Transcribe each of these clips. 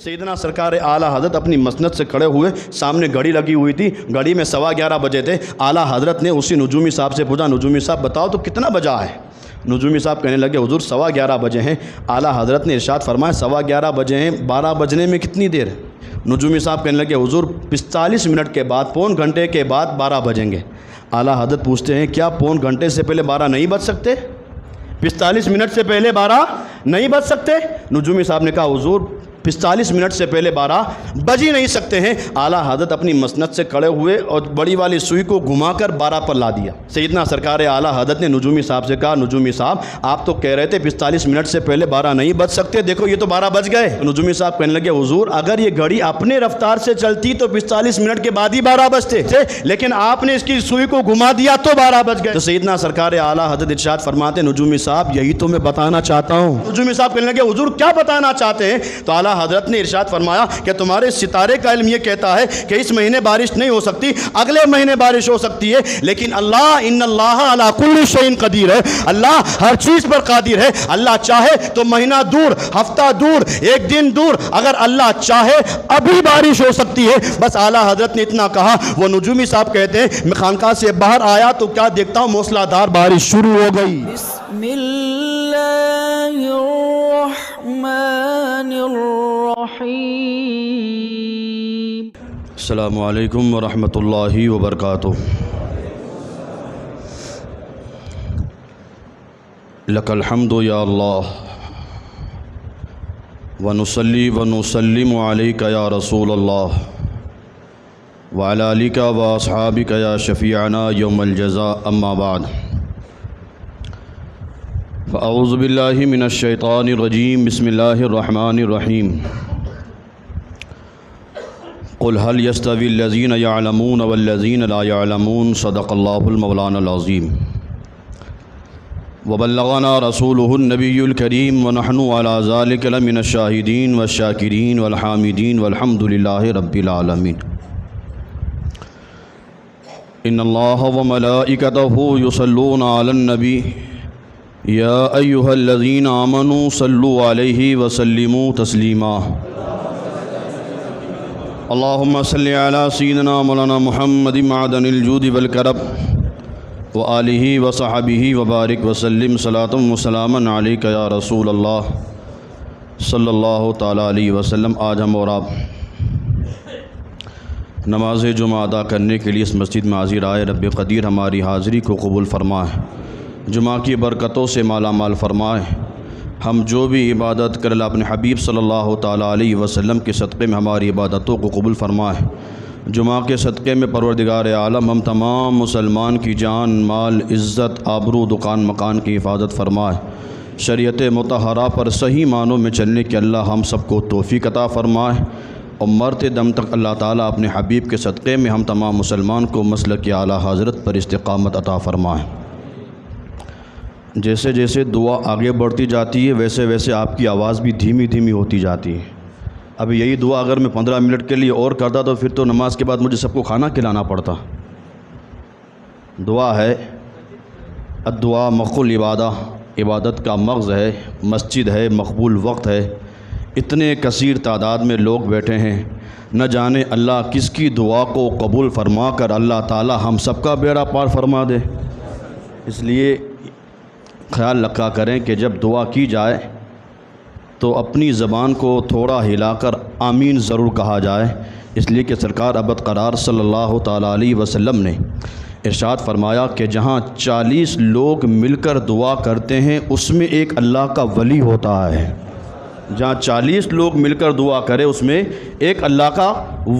سیدنا سرکار اعلیٰ حضرت اپنی مسند سے کھڑے ہوئے، سامنے گھڑی لگی ہوئی تھی، گھڑی میں 11:15 بجے تھے۔ اعلیٰ حضرت نے اسی نجومی صاحب سے پوچھا، نجومی صاحب بتاؤ تو کتنا بجا ہے؟ نجومی صاحب کہنے لگے حضور 11:15 بجے ہیں۔ اعلیٰ حضرت نے ارشاد فرمایا 11:15 بجے ہیں، 12 بجنے میں کتنی دیر؟ نجومی صاحب کہنے لگے حضور 45 منٹ کے بعد، پون گھنٹے کے بعد 12 بجیں گے۔ اعلیٰ حضرت پوچھتے ہیں کیا پون گھنٹے سے پہلے 12 نہیں بج سکتے؟ 45 منٹ سے پہلے 12 نہیں بج سکتے؟ نجومی صاحب نے کہا حضور 45 منٹ سے پہلے 12 بج ہی نہیں سکتے ہیں۔ اعلیٰ حضرت اپنی مسند سے کھڑے ہوئے اور بڑی والی سوئی کو گھما کر 12 پر لا دیا۔ سیدنا سرکار اعلیٰ حضرت نے نجومی صاحب سے کہا نجومی صاحب آپ تو کہہ رہے تھے 45 منٹ سے پہلے 12 نہیں بج سکتے، دیکھو یہ تو 12 بج گئے۔ نجومی صاحب کہنے لگے حضور اگر یہ گھڑی اپنے رفتار سے چلتی تو 45 منٹ کے بعد ہی 12 بجتے تھے، لیکن آپ نے اس کی سوئی کو گھما دیا تو 12 بج گئے۔ تو سیدنا سرکار اعلیٰ حضرت ارشاد فرماتے نجومی صاحب یہی تو میں بتانا چاہتا ہوں۔ نجومی صاحب کہنے لگے حضور کیا بتانا چاہتے ہیں؟ تو اعلیٰ حضرت نے ارشاد فرمایا کہ تمہارے ستارے کا علم یہ کہتا ہے کہ اس مہینے بارش نہیں ہو سکتی، اگلے مہینے بارش ہو سکتی ہے، لیکن ان اللہ علی کل شیء قدیر ہے، اللہ ہر چیز پر قادر ہے۔ اللہ چاہے تو مہینہ دور، ہفتہ دور، ایک دن دور، اگر اللہ چاہے ابھی بارش ہو سکتی ہے۔ بس اعلیٰ حضرت نے اتنا کہا، وہ نجومی صاحب کہتے ہیں میں خانقاہ سے باہر آیا تو کیا دیکھتا ہوں موسلا دھار بارش شروع ہو گئی۔ بسم اللہ الرحمن الرحیم۔ السلام علیکم ورحمۃ اللہ وبرکاتہ۔ لک الحمد یا اللہ ونصلی ونسلم علیک یا رسول اللہ وعلی آلک واصحابک یا شفیعنا یوم الجزاء، اما بعد فاعوذ باللہ من الشیطان الرجیم، بسم اللہ الرحمن الرحیم۔ قل هل يستوي الذين يعلمون والذين لا يعلمون، صدق الله المولانا العظيم وبلغنا رسوله النبي الكريم ونحن على ذلك لمن الشاهدين والشاكرين والحامدين والحمد لله رب العالمين۔ إن الله وملائكته يصلون على النبي يا أيها الذين آمنوا صلوا عليه وسلموا تسليما۔ اللهم صل على سيدنا مولانا محمد معدن الجود والكرم وآلہ وصحبہ وبارک وسلم صلاۃ وسلاما علیک یا رسول اللہ صلی اللہ تعالیٰ علیہ وسلم۔ آج ہم اور آپ نماز جمعہ ادا کرنے کے لیے اس مسجد میں حاضر آئے۔ رب قدیر ہماری حاضری کو قبول فرمائے، جمعہ کی برکتوں سے مالا مال فرمائے۔ ہم جو بھی عبادت کر اللہ اپنے حبیب صلی اللہ تعالیٰ علیہ وسلم کے صدقے میں ہماری عبادتوں کو قبول فرمائے۔ جمعہ کے صدقے میں پروردگار عالم ہم تمام مسلمان کی جان، مال، عزت، آبرو، دکان مکان کی حفاظت فرمائے۔ شریعت مطہرہ پر صحیح معنوں میں چلنے کے اللہ ہم سب کو توفیق عطا فرمائے، اور مرتے دم تک اللہ تعالیٰ اپنے حبیب کے صدقے میں ہم تمام مسلمان کو مسلک اعلیٰ حضرت پر استقامت عطا فرمائے۔ جیسے جیسے دعا آگے بڑھتی جاتی ہے ویسے ویسے آپ کی آواز بھی دھیمی دھیمی ہوتی جاتی ہے۔ اب یہی دعا اگر میں 15 منٹ کے لیے اور کرتا تو پھر تو نماز کے بعد مجھے سب کو کھانا کھلانا پڑتا۔ دعا ہے الدعا مخ العبادہ، عبادت کا مغز ہے، مسجد ہے، مقبول وقت ہے۔ اتنے کثیر تعداد میں لوگ بیٹھے ہیں، نہ جانے اللہ کس کی دعا کو قبول فرما کر اللہ تعالی ہم سب کا بیڑا پار فرما دے۔ اس لیے خیال رکھا کریں کہ جب دعا کی جائے تو اپنی زبان کو تھوڑا ہلا کر آمین ضرور کہا جائے، اس لیے کہ سرکار ابد قرار صلی اللہ تعالیٰ علیہ وسلم نے ارشاد فرمایا کہ جہاں 40 لوگ مل کر دعا کرتے ہیں اس میں ایک اللہ کا ولی ہوتا ہے۔ جہاں 40 لوگ مل کر دعا کرے اس میں ایک اللہ کا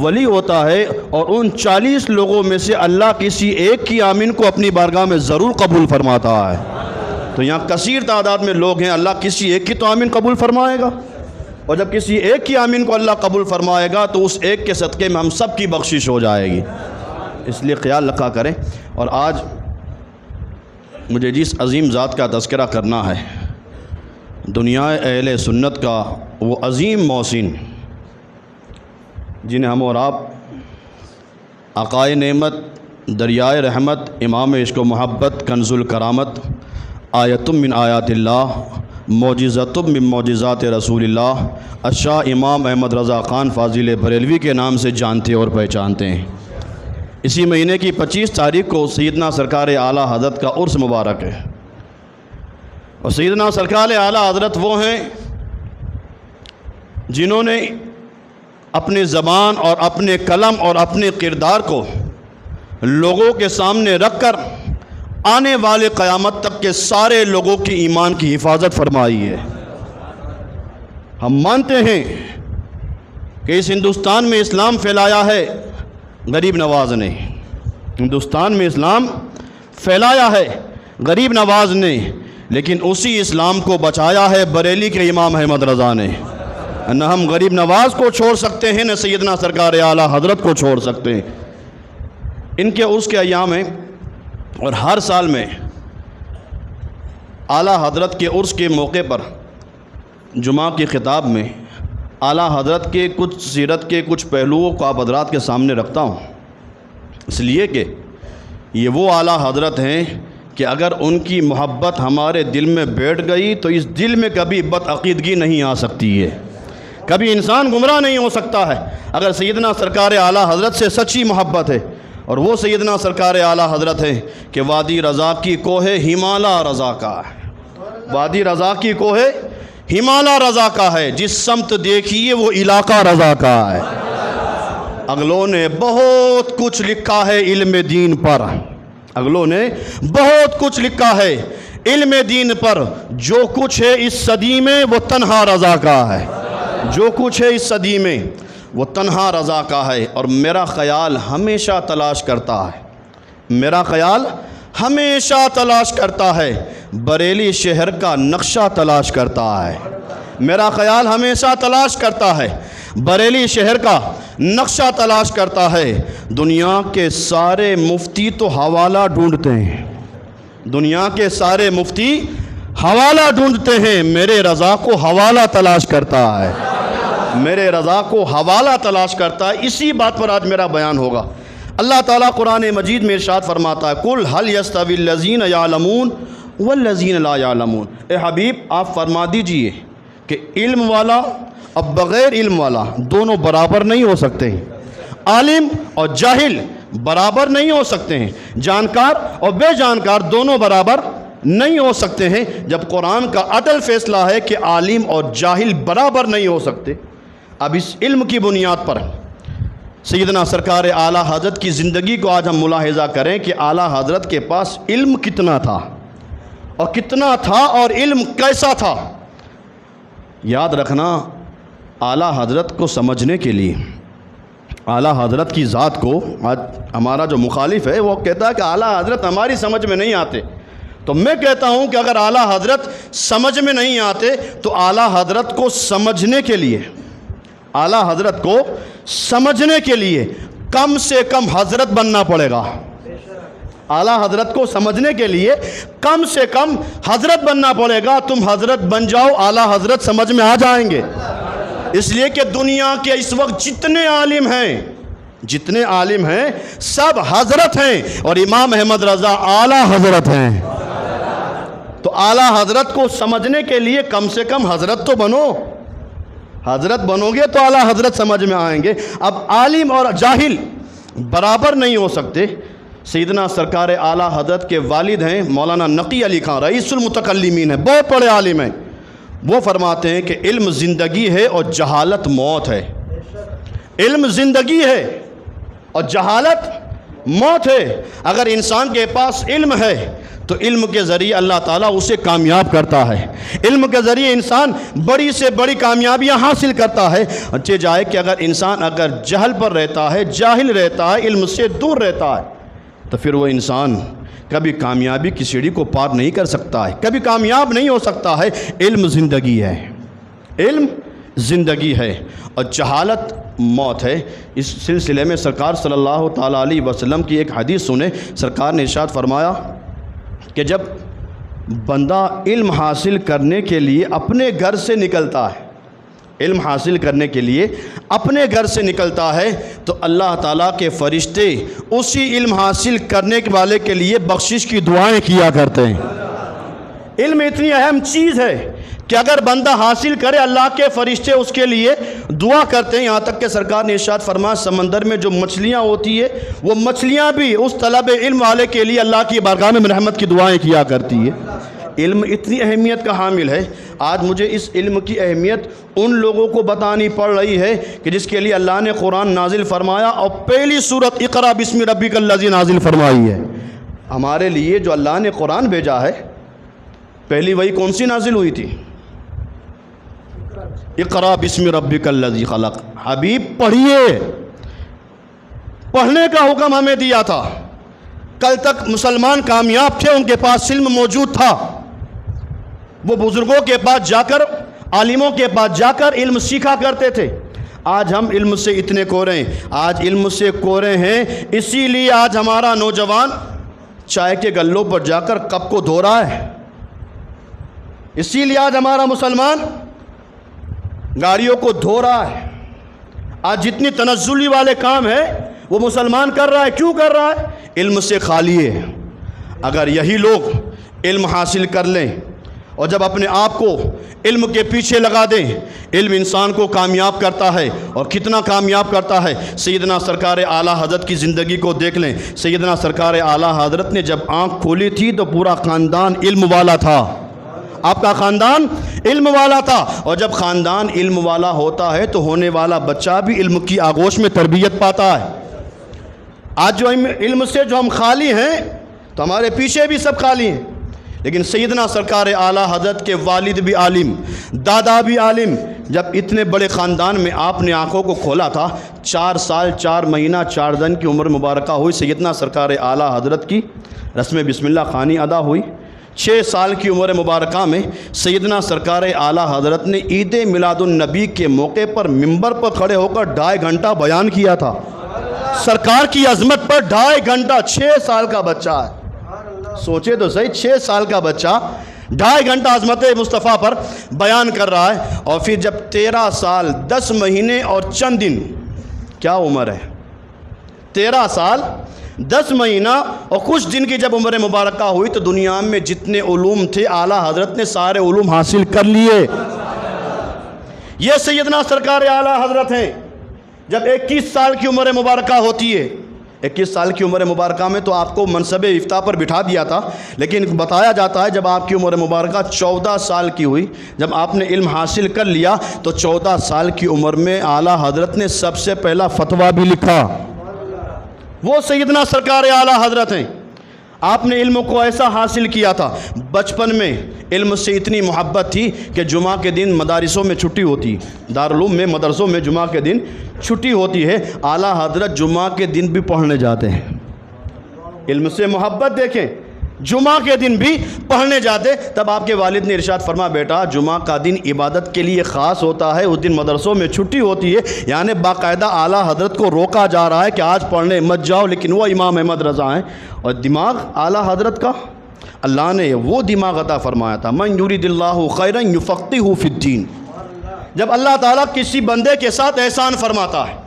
ولی ہوتا ہے، اور ان 40 لوگوں میں سے اللہ کسی ایک کی آمین کو اپنی بارگاہ میں ضرور قبول فرماتا ہے۔ تو یہاں کثیر تعداد میں لوگ ہیں، اللہ کسی ایک کی تو آمین قبول فرمائے گا، اور جب کسی ایک کی آمین کو اللہ قبول فرمائے گا تو اس ایک کے صدقے میں ہم سب کی بخشش ہو جائے گی۔ اس لیے خیال رکھا کریں۔ اور آج مجھے جس عظیم ذات کا تذکرہ کرنا ہے، دنیا اہل سنت کا وہ عظیم محسن جنہیں ہم اور آپ عقائے نعمت، دریائے رحمت، امام عشق و محبت، کنز الکرامت، آیت من آیات اللہ، معجزۃ من معجزات رسول اللہ الشاہ امام احمد رضا خان فاضل بریلوی کے نام سے جانتے اور پہچانتے ہیں۔ اسی مہینے کی 25 تاریخ کو سیدنا سرکار اعلیٰ حضرت کا عرس مبارک ہے، اور سیدنا سرکار اعلیٰ حضرت وہ ہیں جنہوں نے اپنے زبان اور اپنے قلم اور اپنے کردار کو لوگوں کے سامنے رکھ کر آنے والے قیامت تک کے سارے لوگوں کی ایمان کی حفاظت فرمائی ہے۔ ہم مانتے ہیں کہ اس ہندوستان میں اسلام پھیلایا ہے غریب نواز نے، ہندوستان میں اسلام پھیلایا ہے غریب نواز نے، لیکن اسی اسلام کو بچایا ہے بریلی کے امام احمد رضا نے۔ نہ ہم غریب نواز کو چھوڑ سکتے ہیں، نہ سیدنا سرکار اعلیٰ حضرت کو چھوڑ سکتے ہیں۔ ان کے عرس کے ایام ہیں، اور ہر سال میں اعلیٰ حضرت کے عرس کے موقع پر جمعہ کی خطاب میں اعلیٰ حضرت کے کچھ سیرت کے کچھ پہلوؤں کو آپ حضرات کے سامنے رکھتا ہوں، اس لیے کہ یہ وہ اعلیٰ حضرت ہیں کہ اگر ان کی محبت ہمارے دل میں بیٹھ گئی تو اس دل میں کبھی بدعقیدگی نہیں آ سکتی ہے، کبھی انسان گمراہ نہیں ہو سکتا ہے اگر سیدنا سرکار اعلیٰ حضرت سے سچی محبت ہے۔ اور وہ سیدنا سرکار اعلیٰ حضرت ہیں کہ وادی رضا کی کوہ ہمالا رضا کا ہے، وادی رضا کی کوہ ہمالا رضا کا ہے، جس سمت دیکھیے وہ علاقہ رضا کا ہے۔ اگلوں نے بہت کچھ لکھا ہے علم دین پر، اگلوں نے بہت کچھ لکھا ہے علم دین پر، جو کچھ ہے اس صدی میں وہ تنہا رضا کا ہے، جو کچھ ہے اس صدی میں وہ تنہا رضا کا ہے۔ اور میرا خیال ہمیشہ تلاش کرتا ہے، میرا خیال ہمیشہ تلاش کرتا ہے، بریلی شہر کا نقشہ تلاش کرتا ہے، میرا خیال ہمیشہ تلاش کرتا ہے، بریلی شہر کا نقشہ تلاش کرتا ہے۔ دنیا کے سارے مفتی تو حوالہ ڈھونڈتے ہیں، دنیا کے سارے مفتی حوالہ ڈھونڈتے ہیں، میرے رضا کو حوالہ تلاش کرتا ہے، میرے رضا کو حوالہ تلاش کرتا ہے۔ اسی بات پر آج میرا بیان ہوگا۔ اللہ تعالیٰ قرآن مجید میں ارشاد فرماتا ہے قُلْ هَلْ يَسْتَوِي الَّذِينَ يَعْلَمُونَ وَالَّذِينَ لَا يَعْلَمُونَ، اے حبیب آپ فرما دیجئے کہ علم والا اور بغیر علم والا دونوں برابر نہیں ہو سکتے ہیں، عالم اور جاہل برابر نہیں ہو سکتے ہیں، جانکار اور بے جانکار دونوں برابر نہیں ہو سکتے ہیں۔ جب قرآن کا عدل فیصلہ ہے کہ عالم اور جاہل برابر نہیں ہو سکتے، اب اس علم کی بنیاد پر سیدنا سرکار اعلیٰ حضرت کی زندگی کو آج ہم ملاحظہ کریں کہ اعلیٰ حضرت کے پاس علم کتنا تھا اور کتنا تھا اور علم کیسا تھا۔ یاد رکھنا، اعلیٰ حضرت کو سمجھنے کے لیے، اعلیٰ حضرت کی ذات کو، آج ہمارا جو مخالف ہے وہ کہتا ہے کہ اعلیٰ حضرت ہماری سمجھ میں نہیں آتے، تو میں کہتا ہوں کہ اگر اعلیٰ حضرت سمجھ میں نہیں آتے تو اعلیٰ حضرت کو سمجھنے کے لیے، اعلیٰ حضرت کو سمجھنے کے لیے کم سے کم حضرت بننا پڑے گا۔ اعلیٰ حضرت کو سمجھنے کے لیے کم سے کم حضرت بننا پڑے گا۔ تم حضرت بن جاؤ، اعلیٰ حضرت سمجھ میں آ جائیں گے۔ اس لیے کہ دنیا کے اس وقت جتنے عالم ہیں، جتنے عالم ہیں سب حضرت ہیں، اور امام احمد رضا اعلیٰ حضرت ہیں۔ تو اعلیٰ حضرت کو سمجھنے کے لیے کم سے کم حضرت تو بنو، حضرت بنو گے تو اعلیٰ حضرت سمجھ میں آئیں گے۔ اب عالم اور جاہل برابر نہیں ہو سکتے۔ سیدنا سرکار اعلیٰ حضرت کے والد ہیں مولانا نقی علی خان، رئیس المتکلمین ہیں، بہت بڑے عالم ہیں۔ وہ فرماتے ہیں کہ علم زندگی ہے اور جہالت موت ہے، علم زندگی ہے اور جہالت موت ہے۔ اگر انسان کے پاس علم ہے تو علم کے ذریعے اللہ تعالیٰ اسے کامیاب کرتا ہے، علم کے ذریعے انسان بڑی سے بڑی کامیابیاں حاصل کرتا ہے۔ اچھے جائے کہ اگر انسان جہل پر رہتا ہے، جاہل رہتا ہے، علم سے دور رہتا ہے، تو پھر وہ انسان کبھی کامیابی کی سیڑھی کو پار نہیں کر سکتا ہے، کبھی کامیاب نہیں ہو سکتا ہے۔ علم زندگی ہے، علم زندگی ہے اور جہالت موت ہے۔ اس سلسلے میں سرکار صلی اللہ تعالیٰ علیہ وسلم کی ایک حدیث سنیں۔ سرکار نے ارشاد فرمایا کہ جب بندہ علم حاصل کرنے کے لیے اپنے گھر سے نکلتا ہے، علم حاصل کرنے کے لیے اپنے گھر سے نکلتا ہے تو اللہ تعالیٰ کے فرشتے اسی علم حاصل کرنے والے کے لیے بخشش کی دعائیں کیا کرتے ہیں۔ علم اتنی اہم چیز ہے کہ اگر بندہ حاصل کرے اللہ کے فرشتے اس کے لیے دعا کرتے ہیں، یہاں تک کہ سرکار نے ارشاد فرمایا سمندر میں جو مچھلیاں ہوتی ہے وہ مچھلیاں بھی اس طلب علم والے کے لیے اللہ کی بارگاہ میں رحمت کی دعائیں کیا کرتی ہے۔ علم اتنی اہمیت کا حامل ہے، آج مجھے اس علم کی اہمیت ان لوگوں کو بتانی پڑ رہی ہے کہ جس کے لیے اللہ نے قرآن نازل فرمایا اور پہلی سورت اقرا بسم ربک الذی نازل فرمائی ہے۔ ہمارے لیے جو اللہ نے قرآن بھیجا ہے، پہلی وہی کون سی نازل ہوئی تھی؟ اقرا بسم ربک الذی خلق۔ حبیب پڑھیے، پڑھنے کا حکم ہمیں دیا تھا۔ کل تک مسلمان کامیاب تھے، ان کے پاس علم موجود تھا، وہ بزرگوں کے پاس جا کر، عالموں کے پاس جا کر علم سیکھا کرتے تھے۔ آج ہم علم سے اتنے کورے ہیں، آج علم سے کورے ہیں، اسی لیے آج ہمارا نوجوان چائے کے گلوں پر جا کر کپ کو دھو رہا ہے، اسی لیے آج ہمارا مسلمان گاڑیوں کو دھو رہا ہے۔ آج جتنی تنزلی والے کام ہیں وہ مسلمان کر رہا ہے، کیوں کر رہا ہے؟ علم سے خالی ہے۔ اگر یہی لوگ علم حاصل کر لیں اور جب اپنے آپ کو علم کے پیچھے لگا دیں، علم انسان کو کامیاب کرتا ہے، اور کتنا کامیاب کرتا ہے۔ سیدنا سرکار اعلیٰ حضرت کی زندگی کو دیکھ لیں۔ سیدنا سرکار اعلیٰ حضرت نے جب آنکھ کھولی تھی تو پورا خاندان علم والا تھا، آپ کا خاندان علم والا تھا، اور جب خاندان علم والا ہوتا ہے تو ہونے والا بچہ بھی علم کی آغوش میں تربیت پاتا ہے۔ آج جو علم سے جو ہم خالی ہیں تو ہمارے پیچھے بھی سب خالی ہیں، لیکن سیدنا سرکار اعلیٰ حضرت کے والد بھی عالم، دادا بھی عالم۔ جب اتنے بڑے خاندان میں آپ نے آنکھوں کو کھولا تھا، 4 سال 4 مہینہ 4 دن کی عمر مبارکہ ہوئی، سیدنا سرکار اعلیٰ حضرت کی رسم بسم اللہ خوانی ادا ہوئی۔ 6 سال کی عمر مبارکہ میں سیدنا سرکار اعلیٰ حضرت نے عید میلاد النبی کے موقع پر منبر پر کھڑے ہو کر 2.5 گھنٹہ بیان کیا تھا۔ سرکار کی عظمت پر 2.5 گھنٹہ، 6 سال کا بچہ ہے، سوچے تو صحیح، 6 سال کا بچہ 2.5 گھنٹہ عظمت مصطفیٰ پر بیان کر رہا ہے۔ اور پھر جب 13 سال 10 مہینے اور چند دن، کیا عمر ہے؟ 13 سال 10 مہینہ اور کچھ دن کی جب عمر مبارکہ ہوئی تو دنیا میں جتنے علوم تھے اعلیٰ حضرت نے سارے علوم حاصل کر لیے۔ یہ سیدنا سرکار اعلیٰ حضرت ہیں۔ جب 21 سال کی عمر مبارکہ ہوتی ہے، 21 سال کی عمر مبارکہ میں تو آپ کو منصب افتاء پر بٹھا دیا تھا، لیکن بتایا جاتا ہے جب آپ کی عمر مبارکہ 14 سال کی ہوئی، جب آپ نے علم حاصل کر لیا تو 14 سال کی عمر میں اعلیٰ حضرت نے سب سے پہلا فتویٰ بھی لکھا۔ وہ سیدنا سرکار اعلیٰ حضرت ہیں۔ آپ نے علم کو ایسا حاصل کیا تھا، بچپن میں علم سے اتنی محبت تھی کہ جمعہ کے دن مدارسوں میں چھٹی ہوتی، دارالعلوم میں مدرسوں میں جمعہ کے دن چھٹی ہوتی ہے، اعلیٰ حضرت جمعہ کے دن بھی پڑھنے جاتے ہیں۔ علم سے محبت دیکھیں، جمعہ کے دن بھی پڑھنے جاتے۔ تب آپ کے والد نے ارشاد فرما، بیٹا جمعہ کا دن عبادت کے لیے خاص ہوتا ہے، اس دن مدرسوں میں چھٹی ہوتی ہے، یعنی باقاعدہ اعلیٰ حضرت کو روکا جا رہا ہے کہ آج پڑھنے مت جاؤ، لیکن وہ امام احمد رضا ہیں، اور دماغ اعلیٰ حضرت کا اللہ نے وہ دماغ عطا فرمایا تھا، من یرید اللہ خیرا یفقہہ فی الدین۔ جب اللہ تعالیٰ کسی بندے کے ساتھ احسان فرماتا ہے،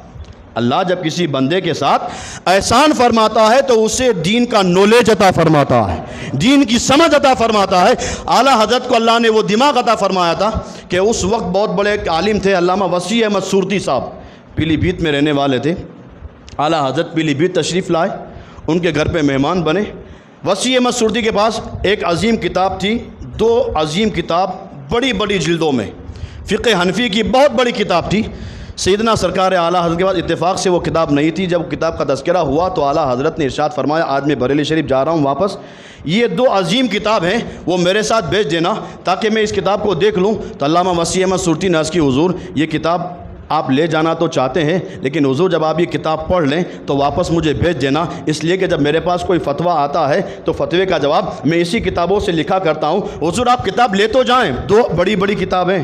اللہ جب کسی بندے کے ساتھ احسان فرماتا ہے تو اسے دین کا نالج عطا فرماتا ہے، دین کی سمجھ عطا فرماتا ہے۔ اعلیٰ حضرت کو اللہ نے وہ دماغ عطا فرمایا تھا کہ اس وقت بہت بڑے عالم تھے، علامہ وسیع احمد سورتی صاحب، پیلی بھیت میں رہنے والے تھے۔ اعلیٰ حضرت پیلی بھیت تشریف لائے، ان کے گھر پہ مہمان بنے۔ وسیع احمد سورتی کے پاس ایک عظیم کتاب تھی، 2 عظیم کتاب بڑی بڑی جلدوں میں، فقہ حنفی کی بہت بڑی کتاب تھی۔ سیدنا سرکار اعلیٰ حضرت کے بعد اتفاق سے وہ کتاب نہیں تھی۔ جب کتاب کا تذکرہ ہوا تو اعلیٰ حضرت نے ارشاد فرمایا، آج میں بریلی شریف جا رہا ہوں واپس، یہ 2 عظیم کتاب ہیں، وہ میرے ساتھ بھیج دینا تاکہ میں اس کتاب کو دیکھ لوں۔ تو علامہ وسیع احمد سورتی نے عرض کی، حضور یہ کتاب آپ لے جانا تو چاہتے ہیں، لیکن حضور جب آپ یہ کتاب پڑھ لیں تو واپس مجھے بھیج دینا، اس لیے کہ جب میرے پاس کوئی فتویٰ آتا ہے تو فتوے کا جواب میں اسی کتابوں سے لکھا کرتا ہوں۔ حضور آپ کتاب لے تو جائیں، 2 بڑی بڑی کتابیں۔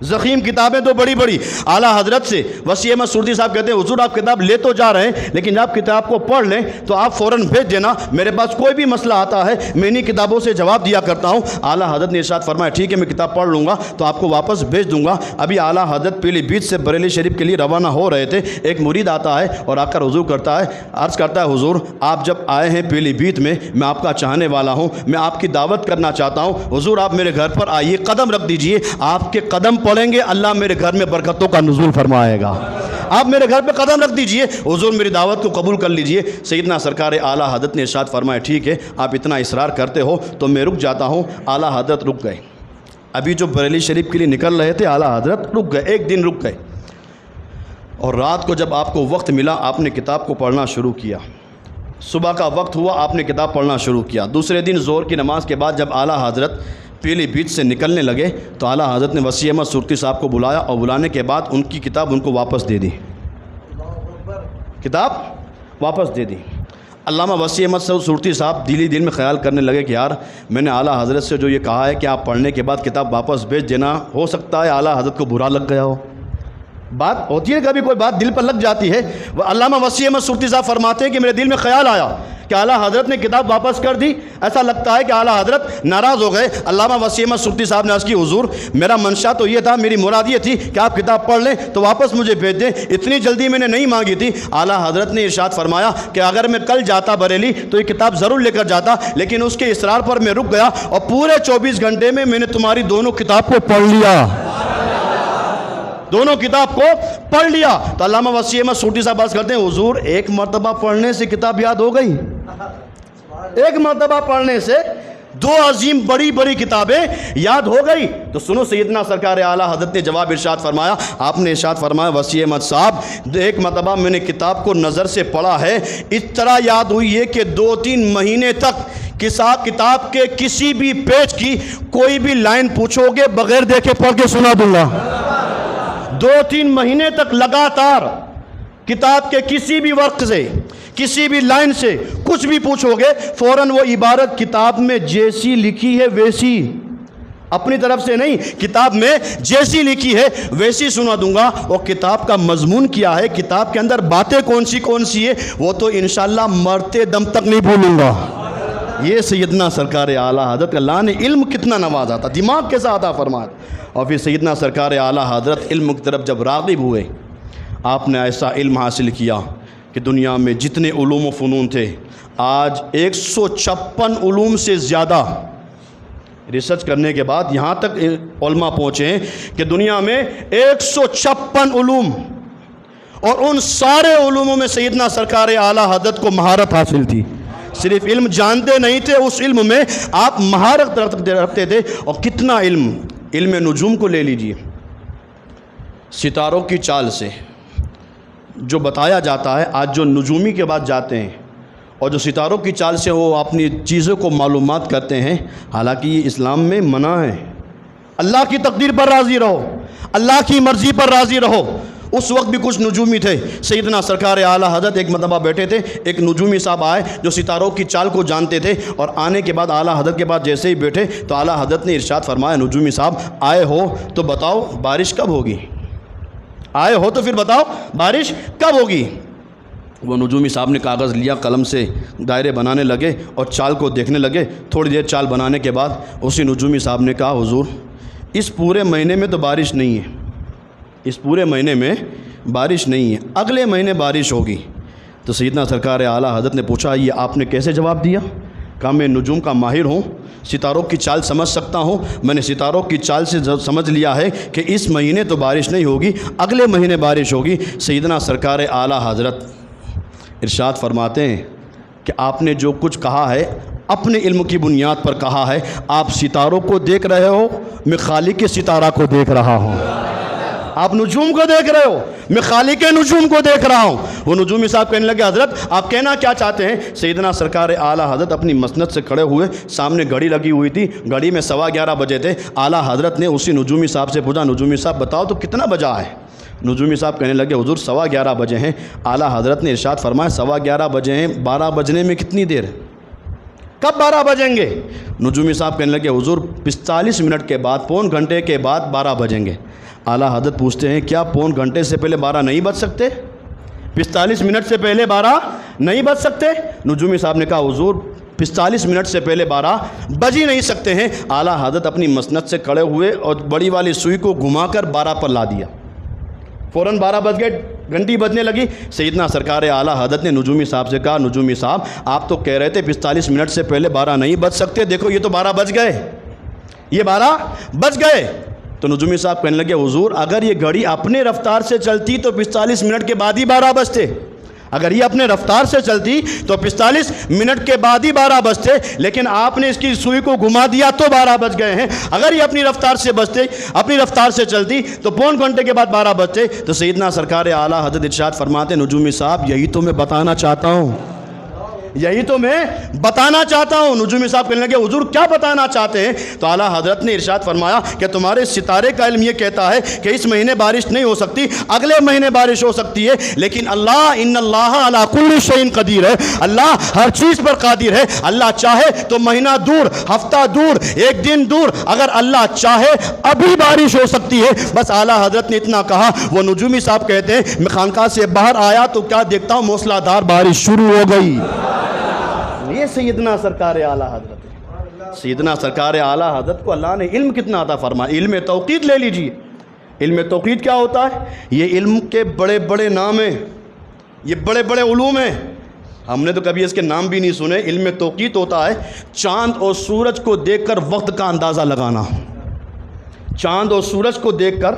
ضخیم کتابیں تو بڑی بڑی. اعلیٰ حضرت سے وسیع احمد سورتی صاحب کہتے ہیں حضور آپ کتاب لے تو جا رہے ہیں لیکن جب کتاب کو پڑھ لیں تو آپ فوراً بھیج دینا, میرے پاس کوئی بھی مسئلہ آتا ہے میں انہی کتابوں سے جواب دیا کرتا ہوں. اعلیٰ حضرت نے ارشاد فرمایا ٹھیک ہے میں کتاب پڑھ لوں گا تو آپ کو واپس بھیج دوں گا. ابھی اعلیٰ حضرت پیلی بھیت سے بریلی شریف کے لیے روانہ ہو رہے تھے, ایک مرید آتا ہے اور آ کر حضور کرتا ہے, عرض کرتا ہے حضور آپ جب آئے ہیں پیلی بھیت میں آپ کا چاہنے والا ہوں, میں آپ کی دعوت کرنا چاہتا ہوں, حضور آپ میرے گھر پر آئیے, قدم رکھ دیجئے, آپ کے قدم پڑیں گے اللہ میرے گھر میں برکتوں کا نزول فرمائے گا. آپ میرے گھر پہ قدم رکھ دیجئے, حضور میری دعوت کو قبول کر لیجئے. سیدنا سرکار اعلیٰ حضرت نے ارشاد فرمایا ٹھیک ہے آپ اتنا اصرار کرتے ہو تو میں رک جاتا ہوں. اعلیٰ حضرت رک گئے. ابھی جو بریلی شریف کے لیے نکل رہے تھے اعلیٰ حضرت رک گئے, ایک دن رک گئے, اور رات کو جب آپ کو وقت ملا آپ نے کتاب کو پڑھنا شروع کیا. صبح کا وقت ہوا آپ نے کتاب پڑھنا شروع کیا. دوسرے دن ظہر کی نماز کے بعد جب اعلیٰ حضرت پیلی بھیت سے نکلنے لگے تو اعلیٰ حضرت نے وسیع احمد سورتی صاحب کو بلایا اور بلانے کے بعد ان کی کتاب ان کو واپس دے دی. کتاب واپس دے دی. علامہ وسیع احمد سورتی صاحب دل میں خیال کرنے لگے کہ یار میں نے اعلیٰ حضرت سے جو یہ کہا ہے کہ آپ پڑھنے کے بعد کتاب واپس بھیج دینا, ہو سکتا ہے اعلیٰ حضرت کو برا لگ گیا ہو. بات ہوتی ہے کبھی کوئی بات دل پر لگ جاتی ہے. علامہ وسیع احمد سورتی صاحب فرماتے ہیں کہ میرے دل میں خیال آیا کہ اعلیٰ حضرت نے کتاب واپس کر دی, ایسا لگتا ہے کہ اعلیٰ حضرت ناراض ہو گئے. علامہ وسیع احمد سورتی صاحب نے عرض کی حضور میرا منشا تو یہ تھا, میری مراد یہ تھی کہ آپ کتاب پڑھ لیں تو واپس مجھے بھیج دیں, اتنی جلدی میں نے نہیں مانگی تھی. اعلیٰ حضرت نے ارشاد فرمایا کہ اگر میں کل جاتا بریلی تو یہ کتاب ضرور لے کر جاتا, لیکن اس کے اصرار پر میں رک گیا اور پورے 24 گھنٹے میں نے تمہاری دونوں کتاب کو پڑھ لیا, دونوں کتاب کو پڑھ لیا. تو علامہ وسیع احمد سورتی صاحب بات کرتے ہیں حضور ایک مرتبہ پڑھنے سے کتاب یاد ہو گئی, ایک مرتبہ پڑھنے سے دو عظیم بڑی بڑی کتابیں یاد ہو گئی. تو سنو سیدنا سرکار اعلیٰ حضرت نے جواب ارشاد فرمایا, آپ نے ارشاد فرمایا وسیع احمد صاحب ایک مرتبہ میں نے کتاب کو نظر سے پڑھا ہے, اس طرح یاد ہوئی ہے کہ 2-3 مہینے تک کتاب کے کسی بھی پیج کی کوئی بھی لائن پوچھو گے بغیر دیکھے پڑھ کے سنا دوں گا. 2-3 مہینے تک لگاتار کتاب کے کسی بھی ورق سے کسی بھی لائن سے کچھ بھی پوچھو گے فوراً وہ عبارت کتاب میں جیسی لکھی ہے ویسی, اپنی طرف سے نہیں, کتاب میں جیسی لکھی ہے ویسی سنا دوں گا. اور کتاب کا مضمون کیا ہے, کتاب کے اندر باتیں کون سی ہے, وہ تو انشاءاللہ مرتے دم تک نہیں بھولوں گا. یہ سیدنا سرکار اعلیٰ حضرت اللہ نے علم کتنا نوازا تھا, دماغ کیسا عطا فرمایا. اور پھر سیدنا سرکار اعلیٰ حضرت علم کی طرف جب راغب ہوئے, آپ نے ایسا علم حاصل کیا کہ دنیا میں جتنے علوم و فنون تھے آج 156 علوم سے زیادہ ریسرچ کرنے کے بعد یہاں تک علماء پہنچے ہیں کہ دنیا میں 156 علوم, اور ان سارے علوموں میں سیدنا سرکار اعلیٰ حضرت کو مہارت حاصل تھی. صرف علم جانتے نہیں تھے, اس علم میں آپ مہارت رکھتے تھے. اور کتنا علم نجوم کو لے لیجئے, ستاروں کی چال سے جو بتایا جاتا ہے, آج جو نجومی کے بعد جاتے ہیں اور جو ستاروں کی چال سے وہ اپنی چیزوں کو معلومات کرتے ہیں, حالانکہ یہ اسلام میں منع ہے. اللہ کی تقدیر پر راضی رہو, اللہ کی مرضی پر راضی رہو. اس وقت بھی کچھ نجومی تھے. سیدنا سرکار اعلیٰ حضرت ایک مرتبہ بیٹھے تھے, ایک نجومی صاحب آئے جو ستاروں کی چال کو جانتے تھے, اور آنے کے بعد اعلیٰ حضرت کے بعد جیسے ہی بیٹھے تو اعلیٰ حضرت نے ارشاد فرمایا نجومی صاحب آئے ہو تو بتاؤ بارش کب ہوگی, آئے ہو تو پھر بتاؤ بارش کب ہوگی. وہ نجومی صاحب نے کاغذ لیا, قلم سے دائرے بنانے لگے اور چال کو دیکھنے لگے. تھوڑی دیر چال بنانے کے بعد اسی نجومی صاحب نے کہا حضور اس پورے مہینے میں تو بارش نہیں ہے, اس پورے مہینے میں بارش نہیں ہے, اگلے مہینے بارش ہوگی. تو سیدنا سرکار اعلیٰ حضرت نے پوچھا یہ آپ نے کیسے جواب دیا؟ کہا میں نجوم کا ماہر ہوں, ستاروں کی چال سمجھ سکتا ہوں, میں نے ستاروں کی چال سے سمجھ لیا ہے کہ اس مہینے تو بارش نہیں ہوگی, اگلے مہینے بارش ہوگی. سیدنا سرکار اعلیٰ حضرت ارشاد فرماتے ہیں کہ آپ نے جو کچھ کہا ہے اپنے علم کی بنیاد پر کہا ہے. آپ ستاروں کو دیکھ رہے ہو, میں خالق کے ستارہ کو دیکھ رہا ہوں. آپ نجوم کو دیکھ رہے ہو, میں خالق نجوم کو دیکھ رہا ہوں. وہ نجومی صاحب کہنے لگے حضرت آپ کہنا کیا چاہتے ہیں؟ سیدنا سرکار اعلیٰ حضرت اپنی مسند سے کھڑے ہوئے, سامنے گھڑی لگی ہوئی تھی, گھڑی میں 11:15 بجے تھے. اعلیٰ حضرت نے اسی نجومی صاحب سے پوچھا نجومی صاحب بتاؤ تو کتنا بجا ہے؟ نجومی صاحب کہنے لگے حضور 11:15 بجے ہیں. اعلیٰ حضرت نے ارشاد فرمایا 11:15 بجے ہیں, 12 بجنے میں کتنی دیر, کب 12 بجیں گے؟ نجومی صاحب کہنے لگے حضور 45 منٹ کے بعد، پون گھنٹے کے بعد 12 بجیں گے۔ اعلیٰ حضرت پوچھتے ہیں کیا پون گھنٹے سے پہلے 12 نہیں بج سکتے؟ 45 منٹ سے پہلے 12 نہیں بج سکتے؟ نجومی صاحب نے کہا حضور 45 منٹ سے پہلے 12 بج ہی نہیں سکتے ہیں۔ اعلیٰ حضرت اپنی مسند سے کھڑے ہوئے اور بڑی والی سوئی کو گھما کر 12 پر لا دیا، فوراً 12 بج گئے، گھنٹی بجنے لگی۔ سیدنا سرکار اعلیٰ حضرت نے نجومی صاحب سے کہا نجومی صاحب آپ تو کہہ رہے تھے 45 منٹ سے پہلے 12 نہیں بج سکتے، دیکھو یہ تو 12 بج گئے، یہ 12 بج گئے۔ تو نجومی صاحب کہنے لگے حضور اگر یہ گھڑی اپنے رفتار سے چلتی تو 45 منٹ کے بعد ہی 12 بجتے، اگر یہ اپنے رفتار سے چلتی تو 45 منٹ کے بعد ہی 12 بجتے، لیکن آپ نے اس کی سوئی کو گھما دیا تو 12 بج گئے ہیں۔ اگر یہ اپنی رفتار سے بجتے، اپنی رفتار سے چلتی تو پون گھنٹے کے بعد 12 بجتے۔ تو سیدنا سرکار اعلیٰ حضرت ارشاد فرماتے نجومی صاحب یہی تو میں بتانا چاہتا ہوں، یہی تو میں بتانا چاہتا ہوں۔ نجومی صاحب کہنے لگے حضور کیا بتانا چاہتے ہیں؟ تو اعلیٰ حضرت نے ارشاد فرمایا کہ تمہارے ستارے کا علم یہ کہتا ہے کہ اس مہینے بارش نہیں ہو سکتی، اگلے مہینے بارش ہو سکتی ہے، لیکن اللہ ان اللہ علی کل شیء قدیر ہے، اللہ ہر چیز پر قادر ہے۔ اللہ چاہے تو مہینہ دور، ہفتہ دور، ایک دن دور، اگر اللہ چاہے ابھی بارش ہو سکتی ہے۔ بس اعلیٰ حضرت نے اتنا کہا، وہ نجومی صاحب کہتے ہیں میں خانقاہ سے باہر آیا تو کیا دیکھتا ہوں موسلا دھار بارش شروع ہو گئی۔ یہ سیدنا سرکار اعلیٰ حضرت ہے۔ سیدنا سرکار اعلیٰ حضرت کو اللہ نے علم کتنا عطا فرمایا۔ علم توقیت لے لیجئے۔ علم توقیت کیا ہوتا ہے؟ یہ علم کے بڑے بڑے نام ہیں، یہ بڑے بڑے علوم ہیں، ہم نے تو کبھی اس کے نام بھی نہیں سنے۔ علم توقیت ہوتا ہے چاند اور سورج کو دیکھ کر وقت کا اندازہ لگانا۔ چاند اور سورج کو دیکھ کر،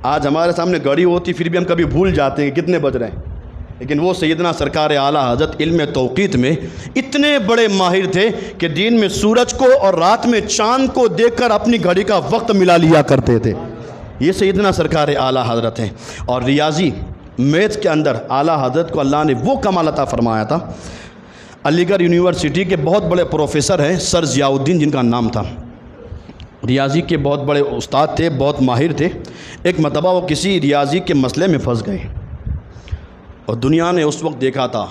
آج ہمارے سامنے گھڑی ہوتی پھر بھی ہم کبھی بھول جاتے ہیں کہ کتنے بج رہے ہیں، لیکن وہ سیدنا سرکار اعلیٰ حضرت علم توقیت میں اتنے بڑے ماہر تھے کہ دن میں سورج کو اور رات میں چاند کو دیکھ کر اپنی گھڑی کا وقت ملا لیا کرتے تھے۔ یہ سیدنا سرکار اعلیٰ حضرت ہیں۔ اور ریاضی میتھ کے اندر اعلیٰ حضرت کو اللہ نے وہ کمال عطا فرمایا تھا۔ علی گڑھ یونیورسٹی کے بہت بڑے پروفیسر ہیں سر ضیاء الدین جن کا نام تھا، ریاضی کے بہت بڑے استاد تھے، بہت ماہر تھے۔ ایک مرتبہ وہ کسی ریاضی کے مسئلے میں پھنس گئے اور دنیا نے اس وقت دیکھا تھا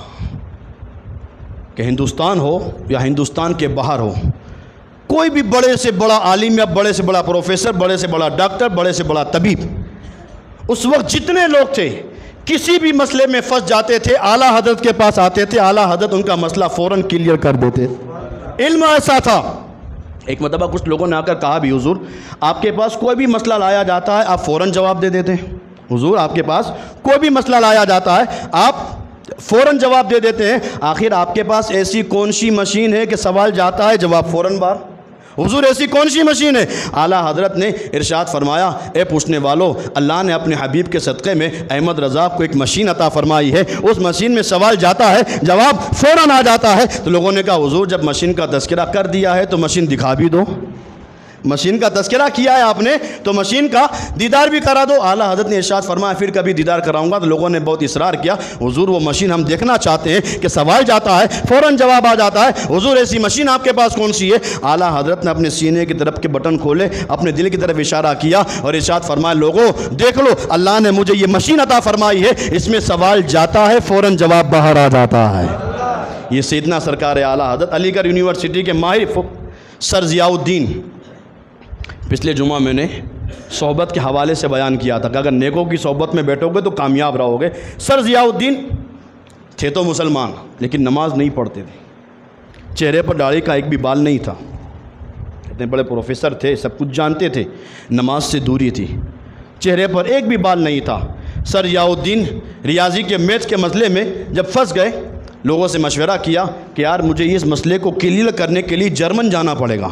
کہ ہندوستان ہو یا ہندوستان کے باہر ہو، کوئی بھی بڑے سے بڑا عالم یا بڑے سے بڑا پروفیسر، بڑے سے بڑا ڈاکٹر، بڑے سے بڑا طبیب، اس وقت جتنے لوگ تھے کسی بھی مسئلے میں پھنس جاتے تھے اعلیٰ حضرت کے پاس آتے تھے، اعلیٰ حضرت ان کا مسئلہ فوراً کلیئر کر دیتے۔ علم ایسا تھا۔ ایک مرتبہ کچھ لوگوں نے آ کر کہا بھی حضور آپ کے پاس کوئی بھی مسئلہ لایا جاتا ہے آپ فوراً جواب دے دیتے ہیں، حضور آپ کے پاس کوئی بھی مسئلہ لایا جاتا ہے آپ فوراً جواب دے دیتے ہیں، آخر آپ کے پاس ایسی کون سی مشین ہے کہ سوال جاتا ہے جواب فوراً بار؟ حضور ایسی کون سی مشین ہے؟ اعلیٰ حضرت نے ارشاد فرمایا اے پوچھنے والو، اللہ نے اپنے حبیب کے صدقے میں احمد رضا کو ایک مشین عطا فرمائی ہے، اس مشین میں سوال جاتا ہے جواب فوراً آ جاتا ہے۔ تو لوگوں نے کہا حضور جب مشین کا تذکرہ کر دیا ہے تو مشین دکھا بھی دو، مشین کا تذکرہ کیا ہے آپ نے تو مشین کا دیدار بھی کرا دو۔ اعلیٰ حضرت نے ارشاد فرمایا پھر کبھی دیدار کراؤں گا۔ تو لوگوں نے بہت اصرار کیا حضور وہ مشین ہم دیکھنا چاہتے ہیں کہ سوال جاتا ہے فوراً جواب آ جاتا ہے، حضور ایسی مشین آپ کے پاس کون سی ہے؟ اعلیٰ حضرت نے اپنے سینے کی طرف کے بٹن کھولے، اپنے دل کی طرف اشارہ کیا اور ارشاد فرمایا لوگوں دیکھ لو اللہ نے مجھے یہ مشین عطا فرمائی ہے، اس میں سوال جاتا ہے فوراً جواب باہر آ جاتا ہے۔ یہ سیدنا سرکار اعلیٰ حضرت علی گڑھ یونیورسٹی کے ماہر سر ضیاء الدین، پچھلے جمعہ میں نے صحبت کے حوالے سے بیان کیا تھا کہ اگر نیکوں کی صحبت میں بیٹھو گے تو کامیاب رہو گے۔ سر ضیاء الدین تھے تو مسلمان لیکن نماز نہیں پڑھتے تھے، چہرے پر داڑھی کا ایک بھی بال نہیں تھا، اتنے بڑے پروفیسر تھے، سب کچھ جانتے تھے، نماز سے دوری تھی، چہرے پر ایک بھی بال نہیں تھا۔ سر ضیاء الدین ریاضی کے میتھ کے مسئلے میں جب پھنس گئے، لوگوں سے مشورہ کیا کہ یار مجھے اس مسئلے کو کلیئر کرنے کے لیے جرمن جانا پڑے گا،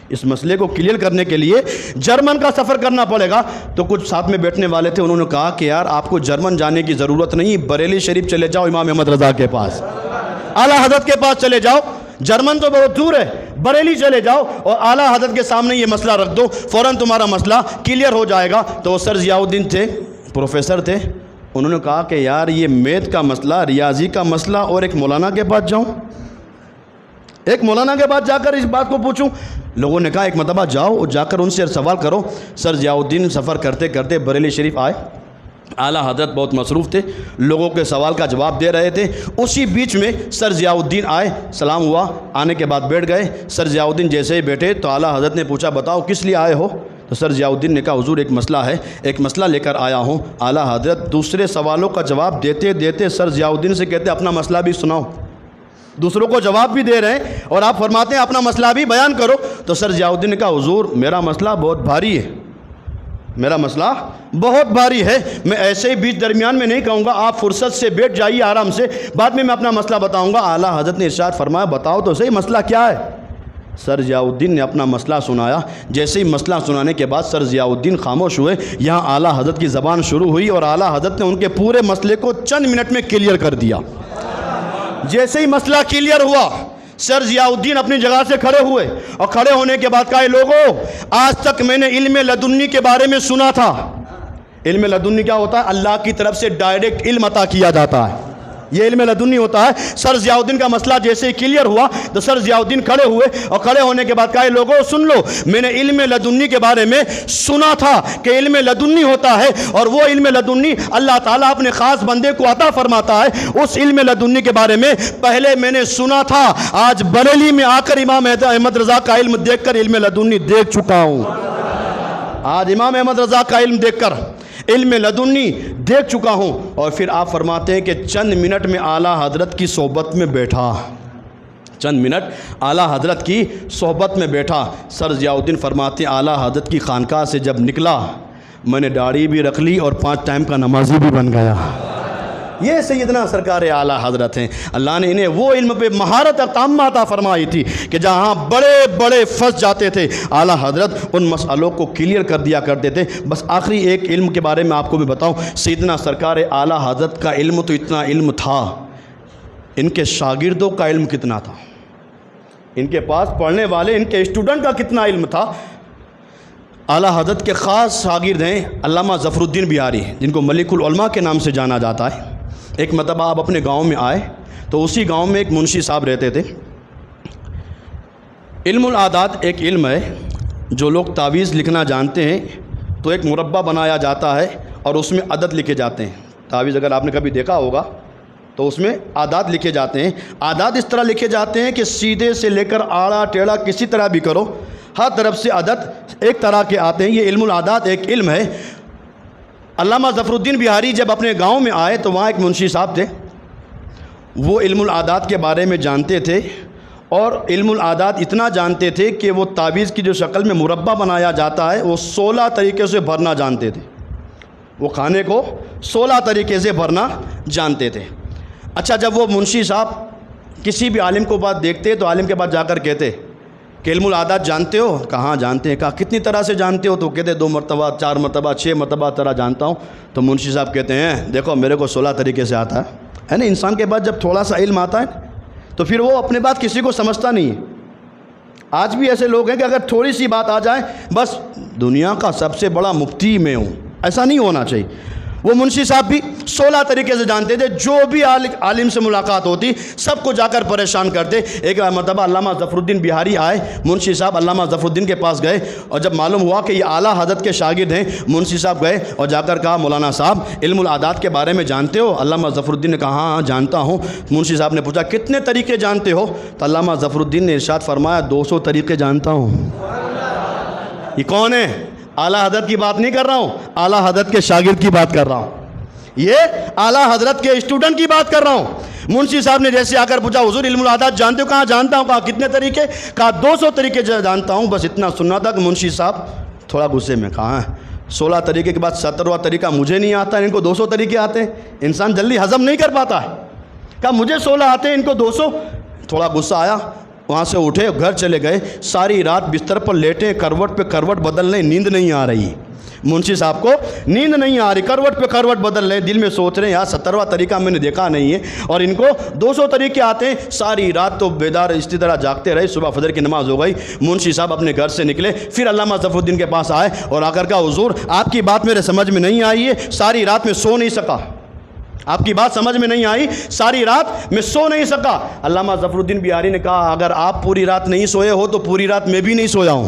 اس مسئلے کو کلیئر کرنے کے لیے جرمن کا سفر کرنا پڑے گا۔ تو کچھ ساتھ میں بیٹھنے والے تھے، انہوں نے کہا کہ یار آپ کو جرمن جانے کی ضرورت نہیں، بریلی شریف چلے جاؤ امام احمد رضا کے پاس، اعلیٰ حضرت کے پاس چلے جاؤ، جرمن تو بہت دور ہے، بریلی چلے جاؤ اور اعلیٰ حضرت کے سامنے یہ مسئلہ رکھ دو، فوراً تمہارا مسئلہ کلیئر ہو جائے گا۔ تو وہ سر ضیاء الدین تھے، پروفیسر تھے، انہوں نے کہا کہ یار یہ میتھ کا مسئلہ، ریاضی کا مسئلہ اور ایک مولانا کے پاس جاؤں، ایک مولانا کے بعد جا کر اس بات کو پوچھوں؟ لوگوں نے کہا ایک مرتبہ جاؤ اور جا کر ان سے سوال کرو۔ سر ضیاء الدین سفر کرتے کرتے بریلی شریف آئے، اعلیٰ حضرت بہت مصروف تھے، لوگوں کے سوال کا جواب دے رہے تھے۔ اسی بیچ میں سر ضیاء الدین آئے، سلام ہوا، آنے کے بعد بیٹھ گئے۔ سر ضیاء الدین جیسے ہی بیٹھے تو اعلیٰ حضرت نے پوچھا بتاؤ کس لیے آئے ہو؟ تو سر ضیاء الدین نے کہا حضور ایک مسئلہ ہے، ایک مسئلہ لے کر آیا ہوں۔ اعلیٰ حضرت دوسرے سوالوں کا جواب دیتے دیتے سر ضیاء الدین سے کہتے اپنا مسئلہ بھی سناؤ۔ دوسروں کو جواب بھی دے رہے ہیں اور آپ فرماتے ہیں اپنا مسئلہ بھی بیان کرو۔ تو سر ضیاء الدین نے کہا حضور میرا مسئلہ بہت بھاری ہے، میرا مسئلہ بہت بھاری ہے، میں ایسے ہی بیچ درمیان میں نہیں کہوں گا، آپ فرصت سے بیٹھ جائیے آرام سے، بعد میں اپنا مسئلہ بتاؤں گا۔ اعلیٰ حضرت نے ارشاد فرمایا بتاؤ تو صحیح مسئلہ کیا ہے؟ سر ضیاء الدین نے اپنا مسئلہ سنایا۔ جیسے ہی مسئلہ سنانے کے بعد سر ضیاء الدین خاموش ہوئے، یہاں اعلیٰ حضرت کی زبان شروع ہوئی اور اعلیٰ حضرت نے ان کے پورے مسئلے کو چند منٹ میں کلیئر کر دیا۔ جیسے ہی مسئلہ کلیئر ہوا سر ضیاء الدین اپنی جگہ سے کھڑے ہوئے اور کھڑے ہونے کے بعد کہا لوگوں آج تک میں نے علم لدنی کے بارے میں سنا تھا۔ علم لدنی کیا ہوتا ہے؟ اللہ کی طرف سے ڈائریکٹ علم عطا کیا جاتا ہے، یہ علم لدنی ہوتا ہے۔ سر ضیاء الدین کا مسئلہ جیسے ہی کلیئر ہوا تو سر ضیاء الدین کھڑے ہوئے اور کھڑے ہونے کے بعد کہا لوگوں سن لو، میں نے علم لدنی کے بارے میں سنا تھا کہ علم لدنی ہوتا ہے اور وہ علم لدنی اللہ تعالیٰ اپنے خاص بندے کو عطا فرماتا ہے۔ اس علم لدنی کے بارے میں پہلے میں نے سنا تھا، آج بریلی میں آ کر امام احمد رضا کا علم دیکھ کر علم لدنی دیکھ چکا ہوں۔ آج امام احمد رضا کا علم دیکھ کر علم لدنی دیکھ چکا ہوں۔ اور پھر آپ فرماتے ہیں کہ چند منٹ میں اعلیٰ حضرت کی صحبت میں بیٹھا، چند منٹ اعلیٰ حضرت کی صحبت میں بیٹھا۔ سر ضیاء الدین فرماتے ہیں اعلیٰ حضرت کی خانقاہ سے جب نکلا میں نے داڑھی بھی رکھ لی اور 5 ٹائم کا نمازی بھی بن گیا۔ یہ سیدنا سرکار اعلیٰ حضرت ہیں، اللہ نے انہیں وہ علم پہ مہارت تامہ عطا فرمائی تھی کہ جہاں بڑے بڑے پھنس جاتے تھے اعلیٰ حضرت ان مسئلوں کو کلیئر کر دیا کرتے تھے۔ بس آخری ایک علم کے بارے میں آپ کو بھی بتاؤں، سیدنا سرکار اعلیٰ حضرت کا علم تو اتنا علم تھا، ان کے شاگردوں کا علم کتنا تھا، ان کے پاس پڑھنے والے ان کے اسٹوڈنٹ کا کتنا علم تھا۔ اعلیٰ حضرت کے خاص شاگرد ہیں علامہ ظفر الدین بہاری، جن کو ملک العلماء کے نام سے جانا جاتا ہے۔ ایک مرتبہ آپ اپنے گاؤں میں آئے تو اسی گاؤں میں ایک منشی صاحب رہتے تھے۔ علم العادات ایک علم ہے، جو لوگ تعویذ لکھنا جانتے ہیں تو ایک مربع بنایا جاتا ہے اور اس میں عدد لکھے جاتے ہیں۔ تعویذ اگر آپ نے کبھی دیکھا ہوگا تو اس میں عادات لکھے جاتے ہیں۔ عادات اس طرح لکھے جاتے ہیں کہ سیدھے سے لے کر آڑا ٹیڑھا کسی طرح بھی کرو، ہر طرف سے عدد ایک طرح کے آتے ہیں۔ یہ علم العادات ایک علم ہے۔ علامہ ظفر الدین بہاری جب اپنے گاؤں میں آئے تو وہاں ایک منشی صاحب تھے، وہ علم العادات کے بارے میں جانتے تھے اور علم العادات اتنا جانتے تھے کہ وہ تعویذ کی جو شکل میں مربع بنایا جاتا ہے وہ 16 طریقے سے بھرنا جانتے تھے، وہ کھانے کو 16 طریقے سے بھرنا جانتے تھے۔ اچھا، جب وہ منشی صاحب کسی بھی عالم کو بات دیکھتے تو عالم کے پاس جا کر کہتے کہ علم العادات جانتے ہو؟ کہاں جانتے ہیں؟ کہا کتنی طرح سے جانتے ہو؟ تو کہتے 2 مرتبہ 4 مرتبہ 6 مرتبہ طرح جانتا ہوں۔ تو منشی صاحب کہتے ہیں دیکھو میرے کو 16 طریقے سے آتا ہے نا۔ انسان کے بعد جب تھوڑا سا علم آتا ہے تو پھر وہ اپنے بات کسی کو سمجھتا نہیں ہے۔ آج بھی ایسے لوگ ہیں کہ اگر تھوڑی سی بات آ جائے بس دنیا کا سب سے بڑا مفتی میں ہوں، ایسا نہیں ہونا چاہیے۔ وہ منشی صاحب بھی 16 طریقے سے جانتے تھے، جو بھی عالم سے ملاقات ہوتی سب کو جا کر پریشان کرتے۔ ایک مرتبہ علامہ ظفر الدین بہاری آئے، منشی صاحب علامہ ظفر الدین کے پاس گئے اور جب معلوم ہوا کہ یہ اعلیٰ حضرت کے شاگرد ہیں، منشی صاحب گئے اور جا کر کہا مولانا صاحب علم العادات کے بارے میں جانتے ہو؟ علامہ ظفر الدین نے کہا ہاں جانتا ہوں۔ منشی صاحب نے پوچھا کتنے طریقے جانتے ہو؟ تو علامہ ظفر الدین نے ارشاد فرمایا 200 طریقے جانتا ہوں۔ یہ کون ہے؟ اعلیٰ حضرت کی بات نہیں کر رہا ہوں، اعلیٰ حضرت کے شاگرد کی بات کر رہا ہوں، یہ اعلیٰ حضرت کے اسٹوڈنٹ کی بات کر رہا ہوں۔ منشی صاحب نے جیسے آ کر پوچھا حضور علم العادات جانتے ہو؟ کہاں جانتا ہوں۔ کہا کتنے طریقے؟ کہا 200 طریقے جانتا ہوں۔ بس اتنا سننا تھا کہ منشی صاحب تھوڑا غصے میں کہا 16 طریقے کے بعد 17واں طریقہ مجھے نہیں آتا، ان کو 200 طریقے آتے ہیں، انسان جلدی ہضم نہیں کر پاتا ہے۔ کہا مجھے 16 آتے ہیں، ان کو 200۔ تھوڑا غصہ آیا، وہاں سے اٹھے گھر چلے گئے۔ ساری رات بستر پر لیٹے، کروٹ پہ کروٹ بدل رہے، نیند نہیں آ رہی۔ منشی صاحب کو نیند نہیں آ رہی، کروٹ پہ کروٹ بدل رہے، دل میں سوچ رہے ہیں یار 17واں طریقہ میں نے دیکھا نہیں ہے اور ان کو 200 طریقے آتے ہیں۔ ساری رات تو بیدار اسی طرح جاگتے رہے، صبح فجر کی نماز ہو گئی۔ منشی صاحب اپنے گھر سے نکلے، پھر علامہ ظفر الدین کے پاس آئے اور آ کر کہا حضور آپ کی بات میرے سمجھ میں نہیں آئی ہے، ساری رات میں سو نہیں سکا، آپ کی بات سمجھ میں نہیں آئی، ساری رات میں سو نہیں سکا۔ علامہ ظفر الدین بہاری نے کہا اگر آپ پوری رات نہیں سوئے ہو تو پوری رات میں بھی نہیں سویا ہوں،